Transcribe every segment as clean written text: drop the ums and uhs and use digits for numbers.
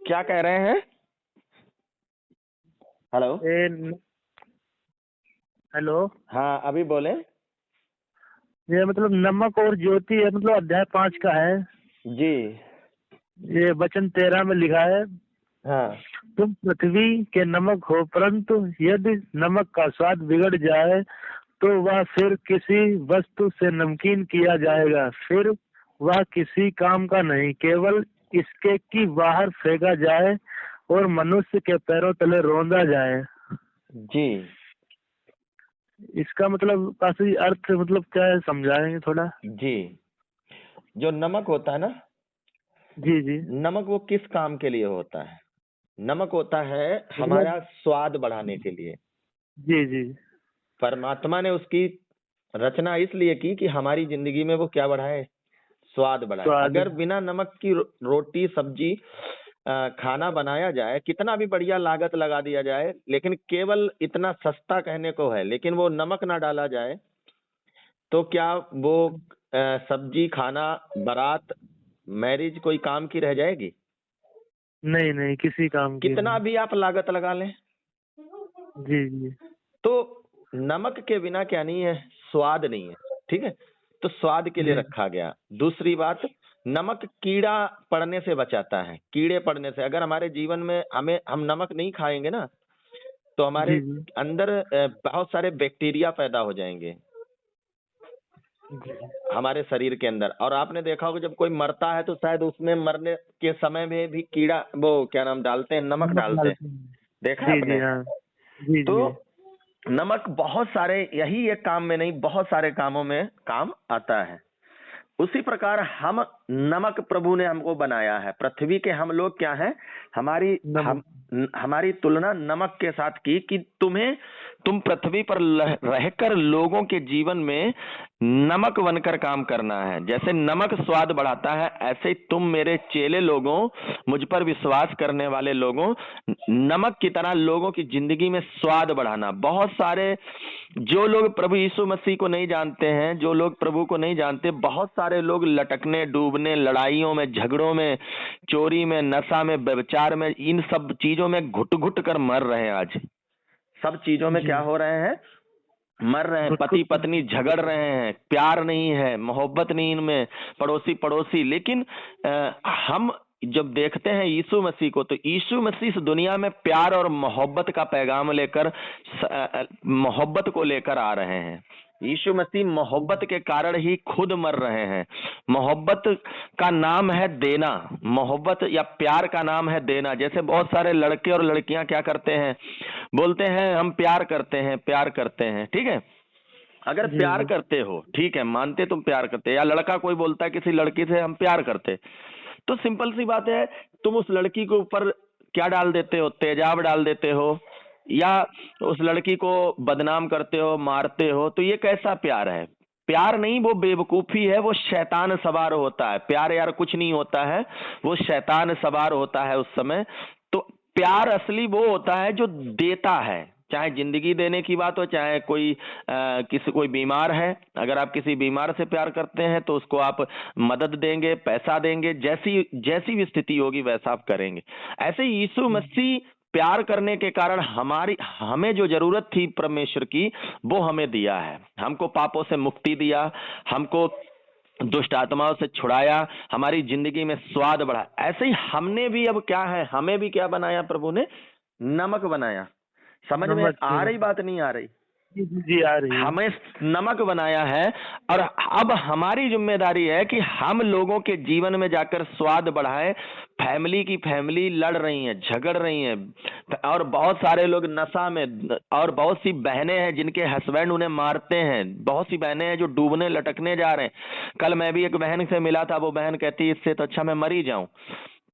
क्या कह रहे हैं? हेलो। हेलो। हाँ, अभी बोले। ये मतलब नमक और ज्योति है, मतलब अध्याय 5 का है। जी। ये वचन 13 में लिखा है, हाँ तुम पृथ्वी के नमक हो, परंतु यदि नमक का स्वाद बिगड़ जाए तो वह फिर किसी वस्तु से नमकीन किया जाएगा, फिर वह किसी काम का नहीं, केवल इसके कि बाहर फेंका जाए और मनुष्य के पैरों तले रौंदा जाए। जी। इसका मतलब काफी अर्थ मतलब क्या है, समझाएंगे थोड़ा? जी, जो नमक होता है ना, जी जी। नमक वो किस काम के लिए होता है? नमक होता है मतलब हमारा स्वाद बढ़ाने के लिए। जी जी। परमात्मा ने उसकी रचना इसलिए की कि हमारी जिंदगी में वो क्या बढ़ाए? स्वाद बढ़ाए। स्वाद। अगर बिना नमक की रोटी सब्जी खाना बनाया जाए, कितना भी बढ़िया लागत लगा दिया जाए, लेकिन केवल इतना सस्ता कहने को है, लेकिन वो नमक ना डाला जाए तो क्या वो सब्जी खाना, बारात, मैरिज कोई काम की रह जाएगी? नहीं नहीं, किसी काम की कितना नहीं। भी आप लागत लगा लें। जी जी। तो नमक के बिना क्या नहीं है? स्वाद नहीं है। ठीक है, तो स्वाद के लिए जी रखा गया। दूसरी बात, नमक कीड़ा पड़ने से बचाता है। कीड़े पड़ने से, अगर हमारे जीवन में हम नमक नहीं खाएंगे ना, तो हमारे जी जी। अंदर बहुत सारे बैक्टीरिया पैदा हो जाएंगे जी। हमारे शरीर के अंदर। और आपने देखा होगा, जब कोई मरता है तो शायद उसमें मरने के समय में भी कीड़ा, वो क्या नाम डालते हैं, नमक नमक डालते हैं। डालते हैं। देखा है जी जी। आपने? हाँ। जी तो जी। नमक बहुत सारे, यही एक काम में नहीं, बहुत सारे कामों में काम आता है। उसी प्रकार हम नमक, प्रभु ने हमको बनाया है। पृथ्वी के हम लोग क्या हैं? हमारी नमक। हमारी तुलना नमक के साथ की कि तुम पृथ्वी पर रहकर लोगों के जीवन में नमक बनकर काम करना है। जैसे नमक स्वाद बढ़ाता है, ऐसे ही तुम मेरे चेले लोगों, मुझ पर विश्वास करने वाले लोगों, नमक की तरह लोगों की जिंदगी में स्वाद बढ़ाना। बहुत सारे जो लोग प्रभु यीशु मसीह को नहीं जानते हैं, जो लोग प्रभु को नहीं जानते, बहुत सारे लोग लटकने, डूबने, लड़ाइयों में, झगड़ों में, चोरी में, नशा में, व्यभिचार में, इन सब चीजों में घुट घुट कर मर रहे हैं। आज सब चीजों में जी। क्या हो रहे हैं? मर रहे हैं। घुट पति घुट पत्नी झगड़ रहे हैं, प्यार नहीं है, मोहब्बत नहीं इनमें, पड़ोसी पड़ोसी। लेकिन हम जब देखते हैं यीशु मसीह को, तो यीशु मसीह इस दुनिया में प्यार और मोहब्बत का पैगाम लेकर, मोहब्बत को लेकर आ रहे हैं। यीशु मसीह मोहब्बत के कारण ही खुद मर रहे हैं। मोहब्बत का नाम है देना। मोहब्बत या प्यार का नाम है देना। जैसे बहुत सारे लड़के और लड़कियां क्या करते हैं, बोलते हैं हम प्यार करते हैं, प्यार करते हैं। ठीक है, अगर जी प्यार जी। करते हो, ठीक है, मानते तुम प्यार करते, या लड़का कोई बोलता है किसी लड़की से हम प्यार करते, तो सिंपल सी बात है, तुम उस लड़की के ऊपर क्या डाल देते हो? तेजाब डाल देते हो, या उस लड़की को बदनाम करते हो, मारते हो। तो ये कैसा प्यार है? प्यार नहीं, वो बेवकूफी है, वो शैतान सवार होता है। प्यार यार कुछ नहीं होता है, वो शैतान सवार होता है उस समय। तो प्यार असली वो होता है जो देता है, चाहे जिंदगी देने की बात हो, चाहे कोई बीमार है, अगर आप किसी बीमार से प्यार करते हैं तो उसको आप मदद देंगे, पैसा देंगे, जैसी जैसी भी स्थिति होगी वैसा आप करेंगे। ऐसे ही यीशु मसीह प्यार करने के कारण हमें जो जरूरत थी परमेश्वर की, वो हमें दिया है। हमको पापों से मुक्ति दिया, हमको दुष्ट आत्माओं से छुड़ाया, हमारी जिंदगी में स्वाद बढ़ा। ऐसे ही हमने भी अब क्या है, हमें भी क्या बनाया? प्रभु ने नमक बनाया। समझ में नमक। आ रही बात, नहीं आ रही? जी जी जी, आ रही है। हमें नमक बनाया है, और अब हमारी जिम्मेदारी है कि हम लोगों के जीवन में जाकर स्वाद बढ़ाएं। फैमिली की फैमिली लड़ रही हैं, झगड़ रही हैं, और बहुत सारे लोग नशा में, और बहुत सी बहनें हैं जिनके हस्बैंड उन्हें मारते हैं, बहुत सी बहनें हैं जो डूबने लटकने जा रहे हैं। कल मैं भी एक बहन से मिला था, वो बहन कहती इससे तो अच्छा मैं मर ही जाऊं।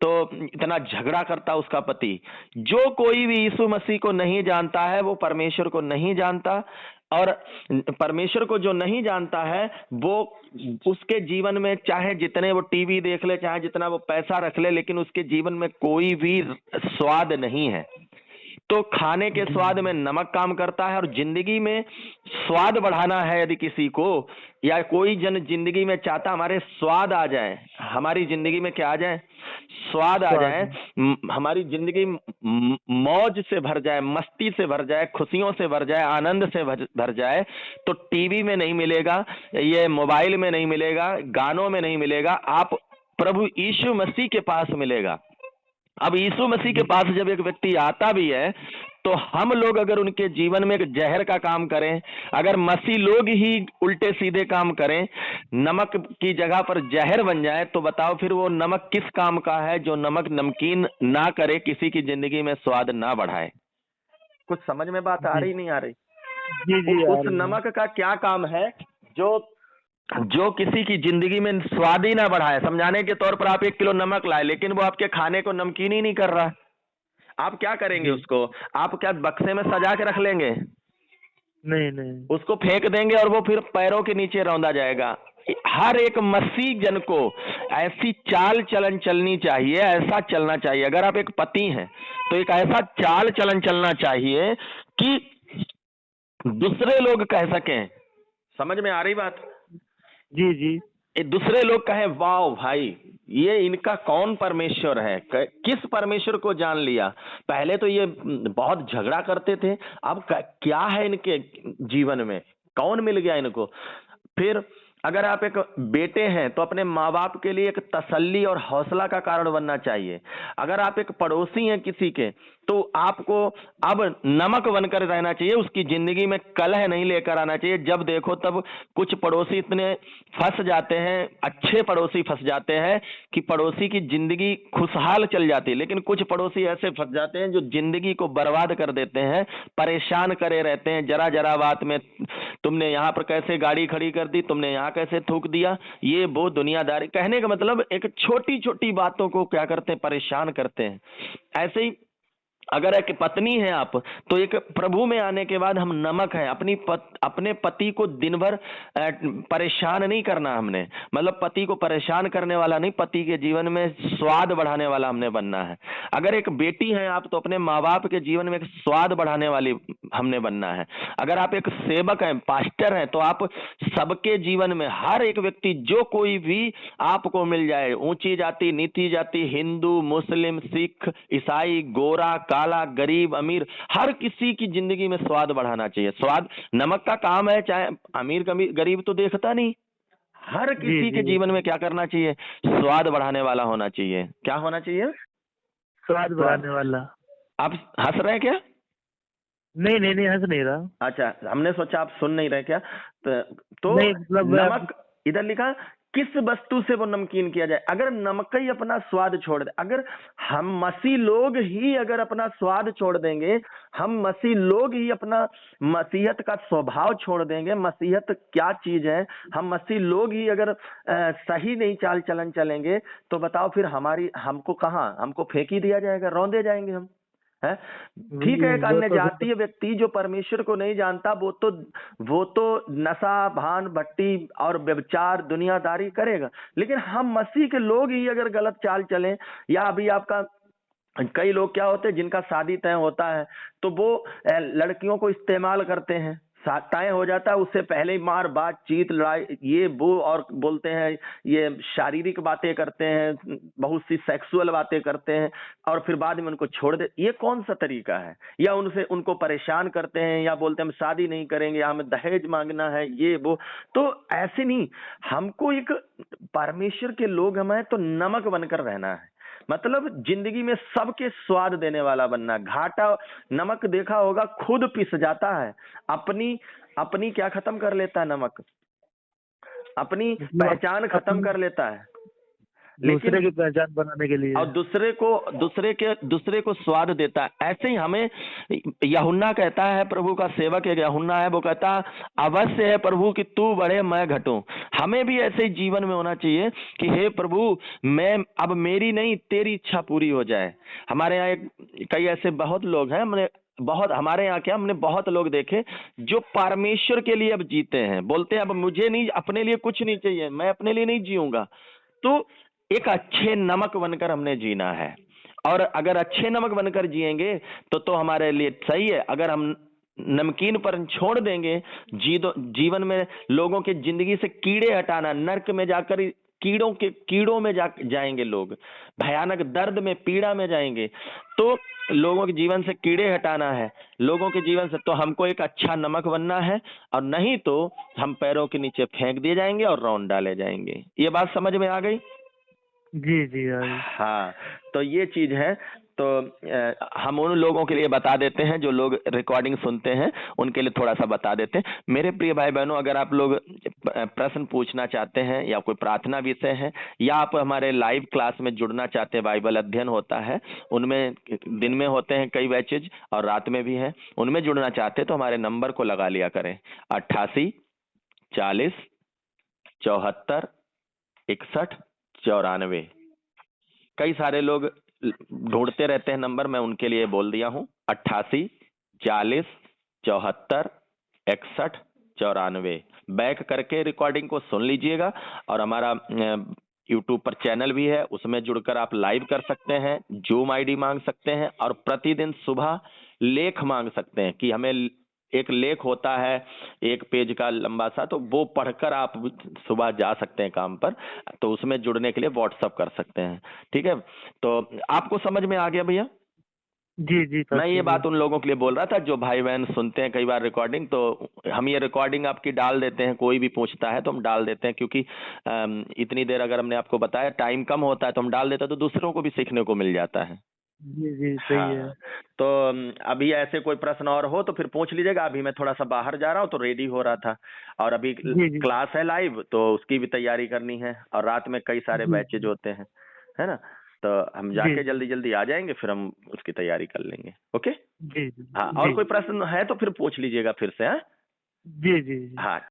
तो इतना झगड़ा करता उसका पति। जो कोई भी यीशु मसीह को नहीं जानता है वो परमेश्वर को नहीं जानता, और परमेश्वर को जो नहीं जानता है वो, उसके जीवन में चाहे जितने वो टीवी देख ले, चाहे जितना वो पैसा रख ले, लेकिन उसके जीवन में कोई भी स्वाद नहीं है। तो खाने के स्वाद में नमक काम करता है। और जिंदगी में स्वाद बढ़ाना है यदि किसी को, या कोई जन जिंदगी में चाहता हमारे स्वाद आ जाए, हमारी जिंदगी में क्या आ जाए, स्वाद आ जाए, हमारी जिंदगी मौज से भर जाए, मस्ती से भर जाए, खुशियों से भर जाए, आनंद से भर जाए, तो टीवी में नहीं मिलेगा, ये मोबाइल में नहीं मिलेगा, गानों में नहीं मिलेगा, आप प्रभु यीशु मसीह के पास मिलेगा। अब यीशु मसीह के पास जब एक व्यक्ति आता भी है, तो हम लोग अगर उनके जीवन में एक जहर का काम करें, अगर मसीह लोग ही उल्टे सीधे काम करें, नमक की जगह पर जहर बन जाए, तो बताओ फिर वो नमक किस काम का है, जो नमक नमकीन ना करे, किसी की जिंदगी में स्वाद ना बढ़ाए। कुछ समझ में बात आ रही नहीं आ रही? जी जी उस नमक का क्या काम है जो किसी की जिंदगी में स्वाद ही ना बढ़ाए। समझाने के तौर पर आप 1 किलो नमक लाए, लेकिन वो आपके खाने को नमकीन ही नहीं कर रहा, आप क्या करेंगे उसको? आप क्या बक्से में सजा के रख लेंगे? नहीं नहीं, उसको फेंक देंगे और वो फिर पैरों के नीचे रौंदा जाएगा। हर एक मसीह जन को ऐसी चाल चलन चलनी चाहिए, ऐसा चलना चाहिए। अगर आप एक पति हैं तो एक ऐसा चाल चलन चलना चाहिए कि दूसरे लोग कह सकें, समझ में आ रही बात? जी जी, दूसरे लोग कहें वाह भाई, ये इनका कौन परमेश्वर है, किस परमेश्वर को जान लिया। पहले तो ये बहुत झगड़ा करते थे, अब क्या है इनके जीवन में, कौन मिल गया इनको। फिर अगर आप एक बेटे हैं तो अपने माँ बाप के लिए एक तसल्ली और हौसला का कारण बनना चाहिए। अगर आप एक पड़ोसी हैं किसी के, तो आपको अब नमक बनकर रहना चाहिए, उसकी जिंदगी में कलह नहीं लेकर आना चाहिए। जब देखो तब कुछ पड़ोसी इतने फंस जाते हैं, अच्छे पड़ोसी फंस जाते हैं कि पड़ोसी की जिंदगी खुशहाल चल जाती है, लेकिन कुछ पड़ोसी ऐसे फंस जाते हैं जो जिंदगी को बर्बाद कर देते हैं, परेशान करे रहते हैं। जरा जरा बात में तुमने यहाँ पर कैसे गाड़ी खड़ी कर दी, तुमने यहाँ कैसे थूक दिया, ये वो दुनियादारी। कहने का मतलब एक छोटी छोटी बातों को क्या करते हैं, परेशान करते हैं। ऐसे ही अगर एक पत्नी है आप, तो एक प्रभु में आने के बाद हम नमक हैं। अपने पति को दिन भर परेशान नहीं करना हमने, मतलब पति को परेशान करने वाला नहीं, पति के जीवन में स्वाद बढ़ाने वाला हमने बनना है। अगर एक बेटी हैं आप, तो अपने माँ बाप के जीवन में एक स्वाद बढ़ाने वाली हमने बनना है। अगर आप एक सेवक हैं, पास्टर हैं, तो आप सबके जीवन में हर एक व्यक्ति, जो कोई भी आपको मिल जाए, ऊंची जाति नीची जाति, हिंदू मुस्लिम सिख ईसाई, गोरा काला, गरीब अमीर, हर किसी की जिंदगी में स्वाद बढ़ाना चाहिए। स्वाद नमक का काम है, चाहे अमीर गरीब तो देखता नहीं, हर किसी के जीवन में क्या करना चाहिए, स्वाद बढ़ाने वाला होना चाहिए। क्या होना चाहिए? स्वाद बढ़ाने वाला। आप हंस रहे हैं क्या? नहीं नहीं नहीं, हंस नहीं रहा। अच्छा, हमने सोचा आप सुन नहीं रहे क्या। तो नहीं, मतलब नमक इधर लिखा, किस वस्तु से वो नमकीन किया जाए। अगर नमक ही अपना स्वाद छोड़ दे, अगर हम मसीह लोग ही अगर अपना स्वाद छोड़ देंगे, हम मसीह लोग ही अपना मसीहत का स्वभाव छोड़ देंगे, मसीहत क्या चीज है, हम मसीह लोग ही अगर सही नहीं चाल चलन चलेंगे, तो बताओ फिर हमको कहाँ, हमको फेंक ही दिया जाएगा, रौंदे जाएंगे हम, है। ठीक है, एक अन्य जातीय व्यक्ति जो परमेश्वर को नहीं जानता, वो तो नशा भान भट्टी और व्यभिचार दुनियादारी करेगा। लेकिन हम मसीह के लोग ही अगर गलत चाल चलें, या अभी आपका कई लोग क्या होते हैं जिनका शादी तय होता है, तो वो लड़कियों को इस्तेमाल करते हैं, तय हो जाता है उससे पहले ही मार बातचीत लड़ाई ये वो, और बोलते हैं ये शारीरिक बातें करते हैं, बहुत सी सेक्सुअल बातें करते हैं, और फिर बाद में उनको छोड़ दे। ये कौन सा तरीका है? या उनको परेशान करते हैं, या बोलते हैं हम शादी नहीं करेंगे, हमें दहेज मांगना है, ये वो। तो ऐसे नहीं, हमको एक परमेश्वर के लोग हमें तो नमक बनकर रहना है, मतलब जिंदगी में सबके स्वाद देने वाला बनना। घाटा नमक देखा होगा खुद पिस जाता है, अपनी क्या खत्म कर लेता है नमक, अपनी पहचान खत्म कर लेता है, दूसरे की पहचान बनाने के लिए, और दूसरे को स्वाद देता है। ऐसे ही हमें यूहन्ना कहता है, प्रभु का सेवक एक यूहन्ना है, वो कहता अवश्य है प्रभु कि तू बढ़े मैं घटूं। हमें भी ऐसे ही जीवन में होना चाहिए कि हे प्रभु, मैं अब मेरी नहीं तेरी इच्छा पूरी हो जाए। हमारे यहाँ कई ऐसे बहुत लोग हैं, हमारे यहाँ क्या, हमने बहुत लोग देखे जो परमेश्वर के लिए अब जीते हैं, बोलते हैं अब मुझे नहीं, अपने लिए कुछ नहीं चाहिए, मैं अपने लिए नहीं जीऊंगा। तो एक अच्छे नमक बनकर हमने जीना है। और अगर अच्छे नमक बनकर जिएंगे तो हमारे लिए सही है। अगर हम नमकीन पर छोड़ देंगे, जीवन में लोगों के जिंदगी से कीड़े हटाना, नर्क में जाकर कीड़ों में जाएंगे लोग, भयानक दर्द में, पीड़ा में जाएंगे। तो लोगों के जीवन से कीड़े हटाना है, लोगों के जीवन से, तो हमको एक अच्छा नमक बनना है, और नहीं तो हम पैरों के नीचे फेंक दिए जाएंगे और रौंद डाले जाएंगे। ये बात समझ में आ गई? जी जी आई। हाँ, तो ये चीज है। तो हम उन लोगों के लिए बता देते हैं जो लोग रिकॉर्डिंग सुनते हैं, उनके लिए थोड़ा सा बता देते हैं। मेरे प्रिय भाई बहनों, अगर आप लोग प्रश्न पूछना चाहते हैं या कोई प्रार्थना विषय है, या आप हमारे लाइव क्लास में जुड़ना चाहते हैं, बाइबल अध्ययन होता है, उनमें दिन में होते हैं कई बैचेज और रात में भी है, उनमें जुड़ना चाहते हैं तो हमारे नंबर को लगा लिया करें, 88 40 74 61 94। कई सारे लोग ढूंढते रहते हैं नंबर, मैं उनके लिए बोल दिया हूं, 88 40 74 61 94। बैक करके रिकॉर्डिंग को सुन लीजिएगा। और हमारा यूट्यूब पर चैनल भी है, उसमें जुड़कर आप लाइव कर सकते हैं, जूम आईडी मांग सकते हैं, और प्रतिदिन सुबह लेख मांग सकते हैं कि हमें एक लेख होता है 1 पेज का लंबा सा, तो वो पढ़कर आप सुबह जा सकते हैं काम पर। तो उसमें जुड़ने के लिए व्हाट्सअप कर सकते हैं। ठीक है, तो आपको समझ में आ गया भैया? जी जी मैं ये जी। बात उन लोगों के लिए बोल रहा था जो भाई बहन सुनते हैं कई बार रिकॉर्डिंग, तो हम ये रिकॉर्डिंग आपकी डाल देते हैं, कोई भी पूछता है तो हम डाल देते हैं, क्योंकि इतनी देर अगर हमने आपको बताया, टाइम कम होता है तो हम डाल देते हैं, तो दूसरों को भी सीखने को मिल जाता है। जी जी सही है। हाँ, तो अभी ऐसे कोई प्रश्न और हो तो फिर पूछ लीजिएगा। अभी मैं थोड़ा सा बाहर जा रहा हूँ तो रेडी हो रहा था, और अभी जी जी क्लास है लाइव, तो उसकी भी तैयारी करनी है, और रात में कई सारे जी बैचेज होते हैं, है ना? तो हम जी जाके जल्दी जल्दी आ जाएंगे, फिर हम उसकी तैयारी कर लेंगे। ओके। जी जी हाँ, और जी कोई प्रश्न है तो फिर पूछ लीजिएगा फिर से। हाँ जी जी। हाँ।